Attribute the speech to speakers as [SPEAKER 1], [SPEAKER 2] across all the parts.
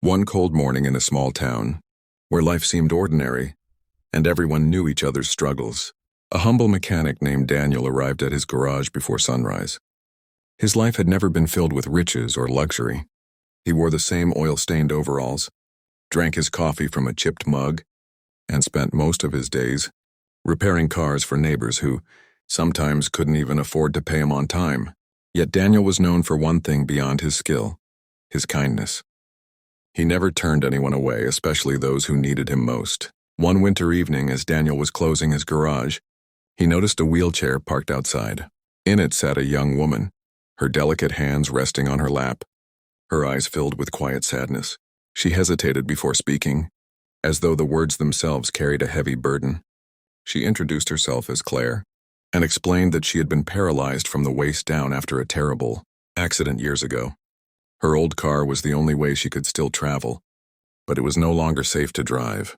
[SPEAKER 1] One cold morning in a small town, where life seemed ordinary, and everyone knew each other's struggles, a humble mechanic named Daniel arrived at his garage before sunrise. His life had never been filled with riches or luxury. He wore the same oil-stained overalls, drank his coffee from a chipped mug, and spent most of his days repairing cars for neighbors who sometimes couldn't even afford to pay him on time. Yet Daniel was known for one thing beyond his skill: his kindness. He never turned anyone away, especially those who needed him most. One winter evening, as Daniel was closing his garage, he noticed a wheelchair parked outside. In it sat a young woman, her delicate hands resting on her lap, her eyes filled with quiet sadness. She hesitated before speaking, as though the words themselves carried a heavy burden. She introduced herself as Claire, and explained that she had been paralyzed from the waist down after a terrible accident years ago. Her old car was the only way she could still travel, but it was no longer safe to drive.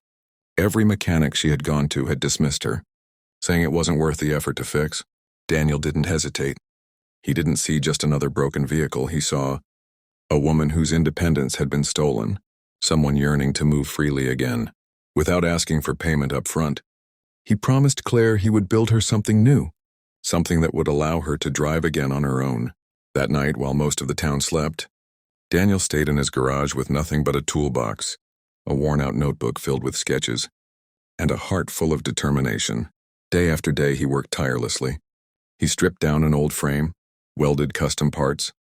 [SPEAKER 1] Every mechanic she had gone to had dismissed her, saying it wasn't worth the effort to fix. Daniel didn't hesitate. He didn't see just another broken vehicle. He saw a woman whose independence had been stolen, someone yearning to move freely again. Without asking for payment up front, he promised Claire he would build her something new, something that would allow her to drive again on her own. That night, while most of the town slept, Daniel stayed in his garage with nothing but a toolbox, a worn-out notebook filled with sketches, and a heart full of determination. Day after day, he worked tirelessly. He stripped down an old frame, welded custom parts,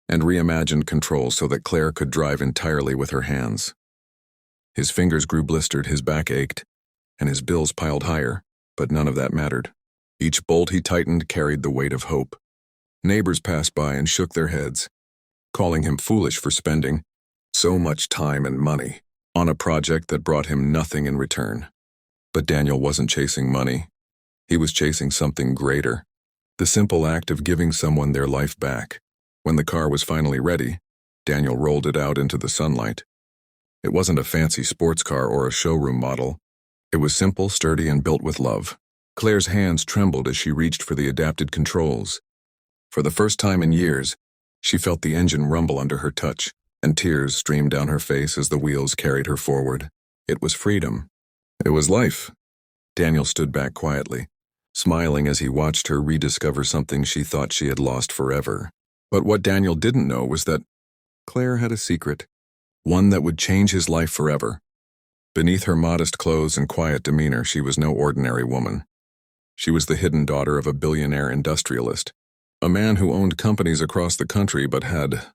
[SPEAKER 1] and reimagined controls so that Claire could drive entirely with her hands. His fingers grew blistered, his back ached, and his bills piled higher, but none of that mattered. Each bolt he tightened carried the weight of hope. Neighbors passed by and shook their heads, calling him foolish for spending so much time and money on a project that brought him nothing in return. But Daniel wasn't chasing money. He was chasing something greater: the simple act of giving someone their life back. When the car was finally ready, Daniel rolled it out into the sunlight. It wasn't a fancy sports car or a showroom model. It was simple, sturdy, and built with love. Claire's hands trembled as she reached for the adapted controls. For the first time in years, she felt the engine rumble under her touch, and tears streamed down her face as the wheels carried her forward. It was freedom. It was life. Daniel stood back quietly, smiling as he watched her rediscover something she thought she had lost forever. But what Daniel didn't know was that Claire had a secret, one that would change his life forever. Beneath her modest clothes and quiet demeanor, she was no ordinary woman. She was the hidden daughter of a billionaire industrialist, a man who owned companies across the country but had